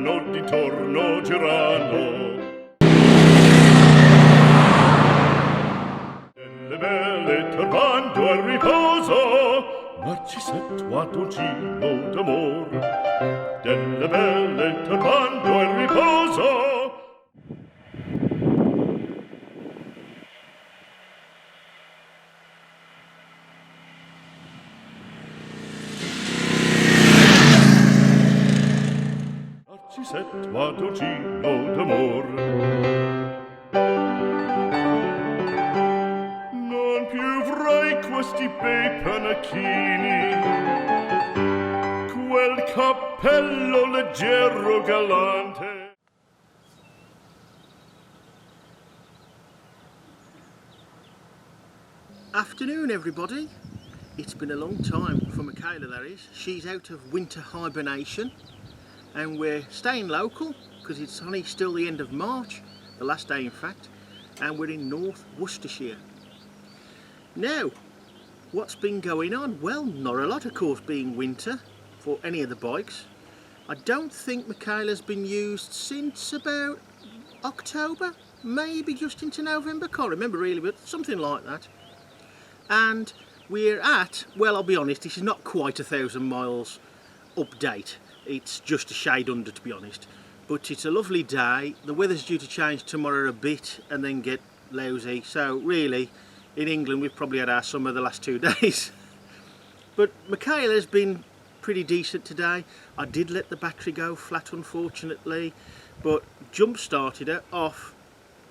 giorno di torno girando. Delle belle turbando al riposo, Narcisetto a dolcino d'amor. Delle belle turbando al riposo. Narcisetto a dolcino d'amor. Non più avrai questi bei panacchini, quel cappello leggero galante. Afternoon everybody. It's been a long time for Michaela, that is. She's out of winter hibernation and we're staying local because it's only still the end of March, the last day in fact, and we're in North Worcestershire. Now, what's been going on? Well, not a lot of course, being winter for any of the bikes. I don't think Michaela's been used since about October, maybe just into November, can't remember really, but something like that. And we're at, well, I'll be honest, this is not quite 1,000 miles update. It's just a shade under, to be honest. But it's a lovely day. The weather's due to change tomorrow a bit and then get lousy. So really, in England, we've probably had our summer the last 2 days. But Michaela's been pretty decent today. I did let the battery go flat, unfortunately, but jump-started her off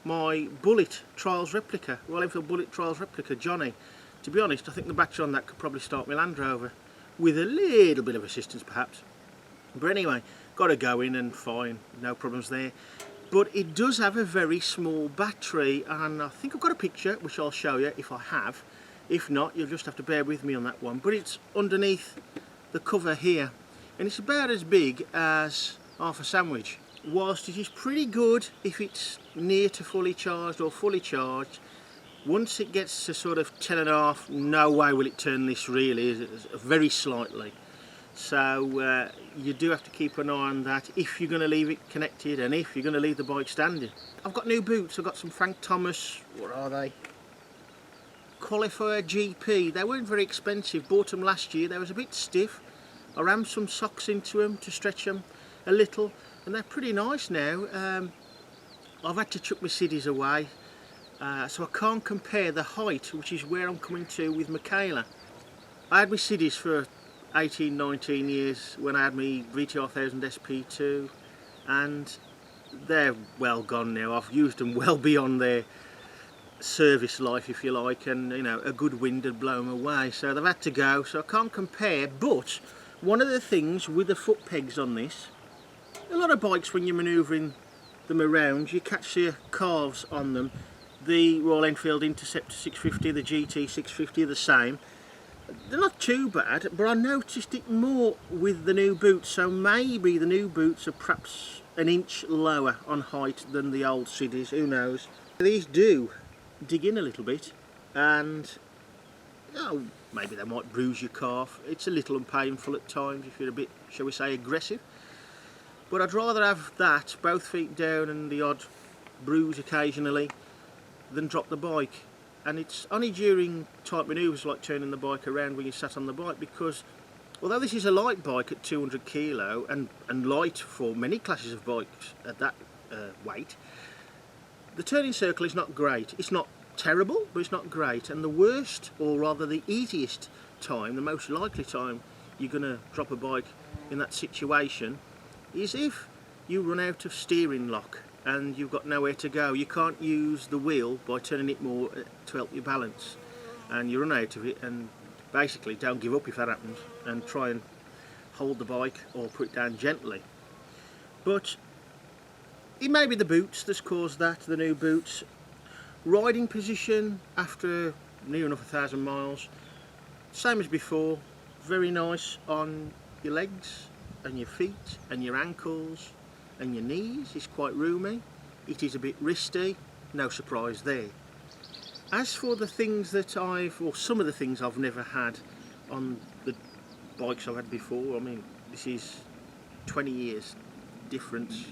my Bullet Trials replica, Royal Enfield Bullet Trials replica, Johnny. To be honest, I think the battery on that could probably start my Land Rover, with a little bit of assistance perhaps. But anyway, got her going and fine, no problems there. But it does have a very small battery, and I think I've got a picture which I'll show you if I have. If not, you'll just have to bear with me on that one. But it's underneath the cover here, and it's about as big as half a sandwich. Whilst it is pretty good if it's near to fully charged or fully charged, once it gets to sort of 10.5, no way will it turn this really, very slightly. So you do have to keep an eye on that if you're going to leave it connected and if you're going to leave the bike standing. I've got new boots. I've got some Frank Thomas, what are they? Qualifier GP. They weren't very expensive, bought them last year. They was a bit stiff. I rammed some socks into them to stretch them a little, and they're pretty nice now. I've had to chuck my Siddies away, so I can't compare the height, which is where I'm coming to with Michaela. I had my Siddies for 18-19 years when I had my VTR 1000 SP2, and they're well gone now. I've used them well beyond their service life, if you like, and you know, a good wind had blown them away, so they've had to go, so I can't compare. But one of the things with the foot pegs on this, a lot of bikes, when you're manoeuvring them around, you catch your calves on them. The Royal Enfield Interceptor 650, the GT 650 are the same. They're not too bad, but I noticed it more with the new boots, so maybe the new boots are perhaps an inch lower on height than the old Siddies, who knows. These do dig in a little bit, and oh, maybe they might bruise your calf. It's a little painful at times if you're a bit, shall we say, aggressive. But I'd rather have that, both feet down and the odd bruise occasionally, than drop the bike. And it's only during tight manoeuvres like turning the bike around when you sat on the bike, because although this is a light bike at 200 kilo and light for many classes of bikes at that weight, the turning circle is not great. It's not terrible, but it's not great. And the worst, or rather the easiest time, the most likely time you're going to drop a bike in that situation is if you run out of steering lock and you've got nowhere to go. You can't use the wheel by turning it more to help you balance, and you run out of it. And basically, don't give up if that happens, and try and hold the bike or put it down gently. But it may be the boots that's caused that, the new boots. Riding position after near enough 1,000 miles, same as before, very nice on your legs and your feet and your ankles and your knees. It's quite roomy. It is a bit wristy, no surprise there. As for the things that or some of the things I've never had on the bikes I've had before, I mean, this is 20 years difference,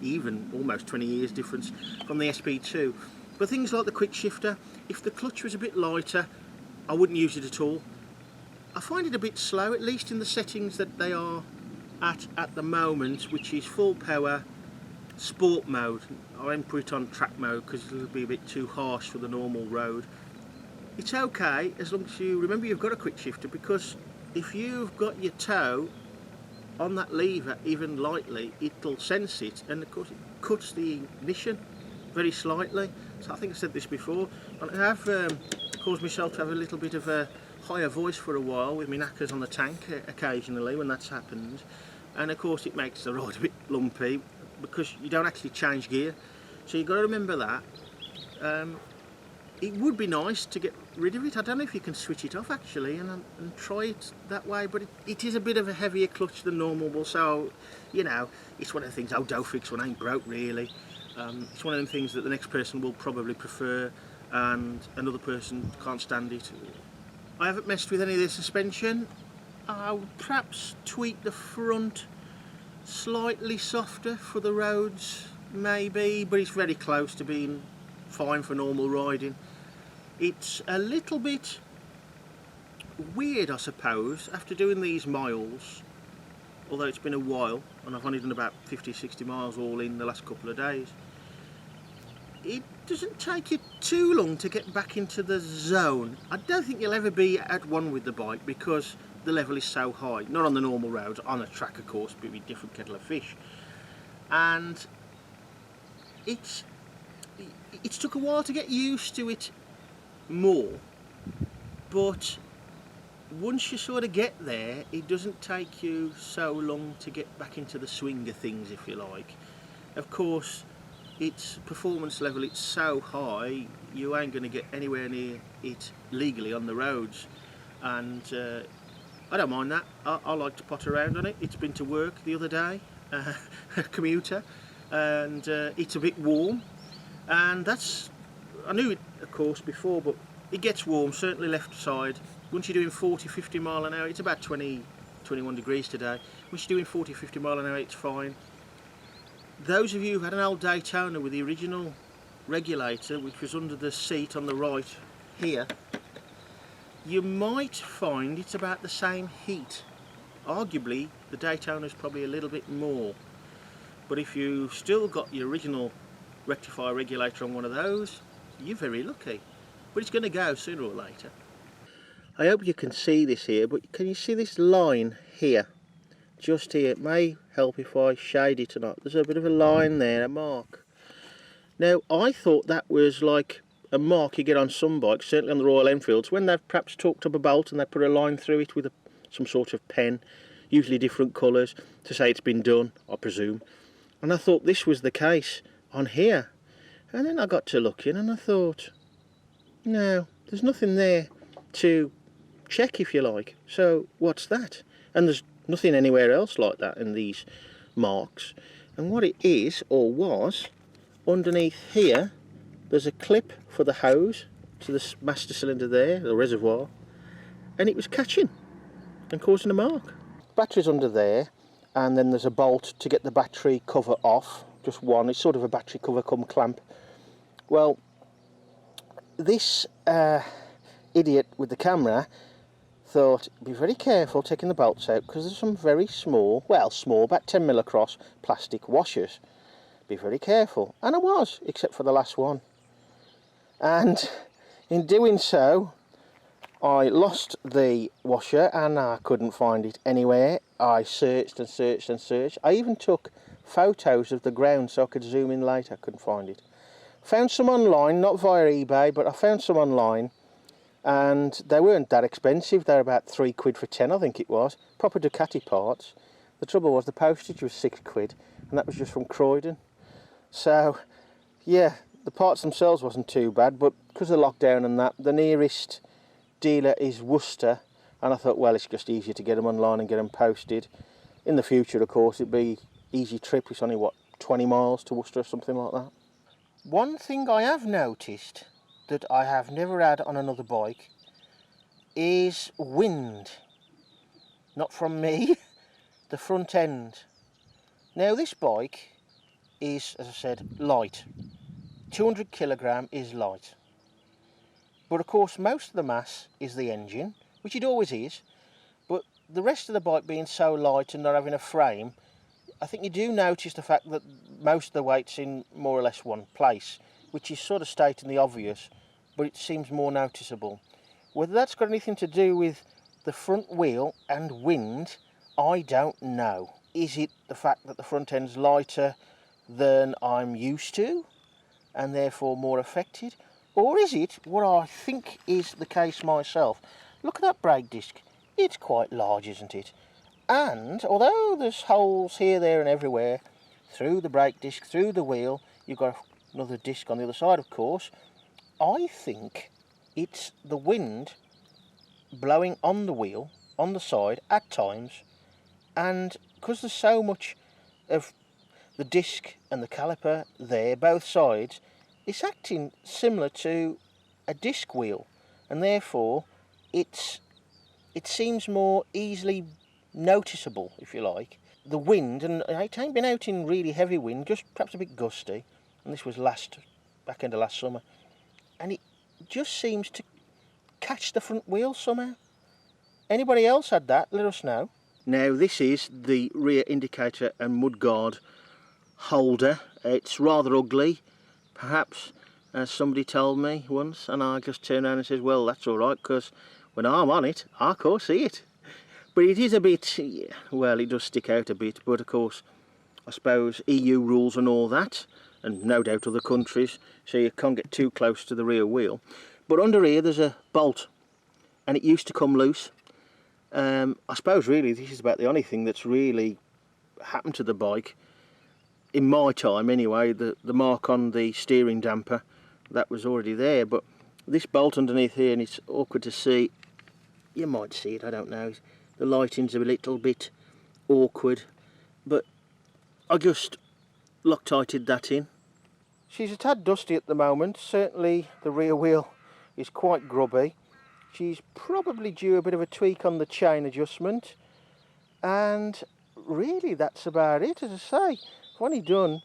even almost 20 years difference from the SP2. But things like the quick shifter, if the clutch was a bit lighter, I wouldn't use it at all. I find it a bit slow, at least in the settings that they are at the moment, which is full power, sport mode. I won't put it on track mode because it'll be a bit too harsh for the normal road. It's okay as long as you remember you've got a quick shifter, because if you've got your toe on that lever even lightly, it'll sense it, and of course it cuts the ignition very slightly. So I think I said this before, and I have caused myself to have a little bit of a higher voice for a while with my knackers on the tank occasionally when that's happened, and of course it makes the ride a bit lumpy because you don't actually change gear, so you've got to remember that. It would be nice to get rid of it. I don't know if you can switch it off actually and try it that way, but it is a bit of a heavier clutch than normal, so you know, it's one of the things, oh, don't fix one, ain't broke really. It's one of them things that the next person will probably prefer and another person can't stand it. I haven't messed with any of the suspension. I'll perhaps tweak the front slightly softer for the roads maybe, but it's very close to being fine for normal riding. It's a little bit weird, I suppose, after doing these miles, although it's been a while and I've only done about 50-60 miles all in the last couple of days. It doesn't take you too long to get back into the zone. I don't think you'll ever be at one with the bike because the level is so high. Not on the normal roads, on a track of course, but with a different kettle of fish. And it's took a while to get used to it more, but once you sort of get there, it doesn't take you so long to get back into the swing of things, if you like. Of course, its performance level, it's so high, you ain't going to get anywhere near it legally on the roads, and I don't mind that. I like to pot around on it. It's been to work the other day, a commuter, and it's a bit warm, and that's, I knew it of course before, but it gets warm, certainly left side. Once you're doing 40-50 mile an hour, it's about 20-21 degrees today. Once you're doing 40-50 mile an hour, it's fine. Those of you who've had an old Daytona with the original regulator, which was under the seat on the right here, you might find it's about the same heat. Arguably, the Daytona's probably a little bit more. But if you've still got your original rectifier regulator on one of those, you're very lucky. But it's going to go sooner or later. I hope you can see this here, but can you see this line here? Just here, it may help if I shade it or not. There's a bit of a line there, a mark. Now, I thought that was like a mark you get on some bikes, certainly on the Royal Enfields, when they've perhaps torqued up a bolt and they put a line through it with some sort of pen, usually different colours, to say it's been done, I presume. And I thought this was the case on here. And then I got to looking and I thought, no, there's nothing there to check, if you like. So what's that? And there's nothing anywhere else like that in these marks. And what it is, or was, underneath here, there's a clip for the hose to the master cylinder there, the reservoir, and it was catching and causing a mark. Battery's under there, and then there's a bolt to get the battery cover off, just one. It's sort of a battery cover come clamp. Well, this idiot with the camera thought, be very careful taking the bolts out, because there's some very small, well, small, about 10mm across, plastic washers. Be very careful. And I was, except for the last one. And in doing so, I lost the washer and I couldn't find it anywhere. I searched and searched and searched. I even took photos of the ground so I could zoom in later. I couldn't find it. Found some online, not via eBay, but I found some online. And they weren't that expensive. They're about £3 for 10, I think it was. Proper Ducati parts. The trouble was the postage was £6, and that was just from Croydon. So, yeah, the parts themselves wasn't too bad, but because of the lockdown and that, the nearest dealer is Worcester, and I thought, well, it's just easier to get them online and get them posted. In the future, of course, it'd be easy trip. It's only, what, 20 miles to Worcester or something like that. One thing I have noticed that I have never had on another bike is wind. Not from me, the front end. Now this bike is, as I said, light. 200 kilogram is light. But of course most of the mass is the engine, which it always is, but the rest of the bike being so light and not having a frame, I think you do notice the fact that most of the weight's in more or less one place, which is sort of stating the obvious, but it seems more noticeable. Whether that's got anything to do with the front wheel and wind, I don't know. Is it the fact that the front end's lighter than I'm used to, and therefore more affected? Or is it what I think is the case myself? Look at that brake disc. It's quite large, isn't it? And although there's holes here, there and everywhere, through the brake disc, through the wheel, you've got another disc on the other side, of course, I think it's the wind blowing on the wheel, on the side, at times, and because there's so much of the disc and the caliper there, both sides, it's acting similar to a disc wheel, and therefore it seems more easily noticeable, if you like. The wind, and it ain't been out in really heavy wind, just perhaps a bit gusty, and this was back end of last summer, and it just seems to catch the front wheel somehow. Anybody else had that? Let us know. Now this is the rear indicator and mudguard holder. It's rather ugly, perhaps, as somebody told me once, and I just turned around and said, well, that's all right, because when I'm on it, I can't see it. But it is a bit, well, it does stick out a bit, but of course, I suppose EU rules and all that, and no doubt other countries, so you can't get too close to the rear wheel. But under here there's a bolt, and it used to come loose. I suppose really this is about the only thing that's really happened to the bike in my time anyway. The mark on the steering damper, that was already there, but this bolt underneath here, and it's awkward to see, you might see it, I don't know, the lighting's a little bit awkward, but I just Loctited that in. She's a tad dusty at the moment. Certainly the rear wheel is quite grubby. She's probably due a bit of a tweak on the chain adjustment, and really that's about it. As I say, I've only done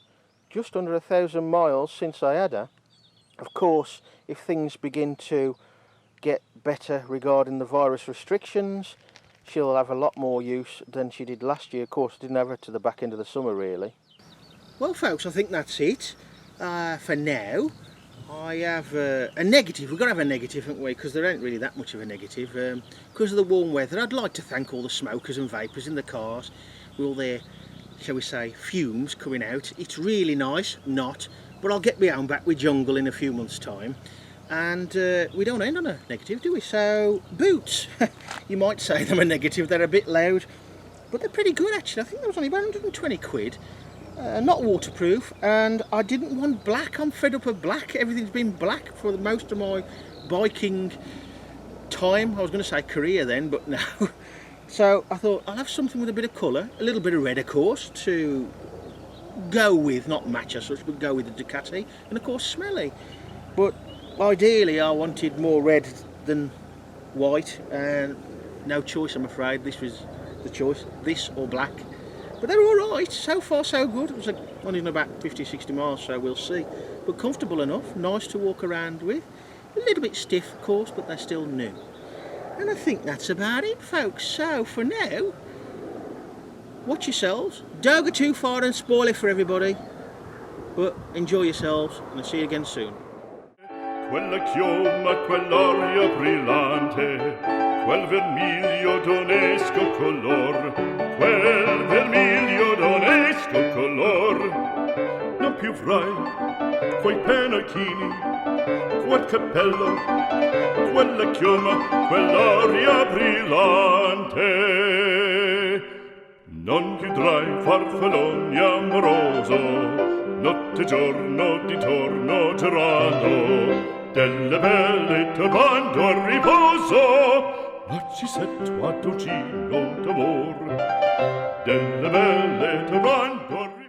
just under 1,000 miles since I had her. Of course, if things begin to get better regarding the virus restrictions, she'll have a lot more use than she did last year. Of course, I didn't have her to the back end of the summer really. Well folks, I think that's it for now. I have a negative. We've got to have a negative, haven't we? Because there ain't really that much of a negative. Because of the warm weather, I'd like to thank all the smokers and vapors in the cars with all their, shall we say, fumes coming out. It's really nice, but I'll get my own back with jungle in a few months' time. And we don't end on a negative, do we? So, boots. You might say them a negative. They're a bit loud, but they're pretty good actually. I think that was only about 120 quid. Not waterproof, and I didn't want black. I'm fed up of black. Everything's been black for most of my biking time. I was going to say career then, but no. So I thought I'll have something with a bit of colour, a little bit of red of course, to go with, not match as such, but go with the Ducati, and of course smelly. But ideally I wanted more red than white, and no choice I'm afraid. This was the choice, this or black. But they're alright, so far so good. It was only about 50-60 miles, so we'll see. But comfortable enough, nice to walk around with. A little bit stiff of course, but they're still new. And I think that's about it folks. So for now, watch yourselves. Don't go too far and spoil it for everybody. But enjoy yourselves, and I'll see you again soon. Quella chioma, quell'aria brillante, quel vermiglio d'onesco color, quel vermiglio d'onesco color. Non più frai quei pennacchini, quel cappello, quella chioma, quell'aria brillante. Non chiudrai farfalloni amoroso, notte e giorno di torno girando, delle belle turbando a riposo, Narcisetto a dolcino d'amor, delle belle turbando a riposo.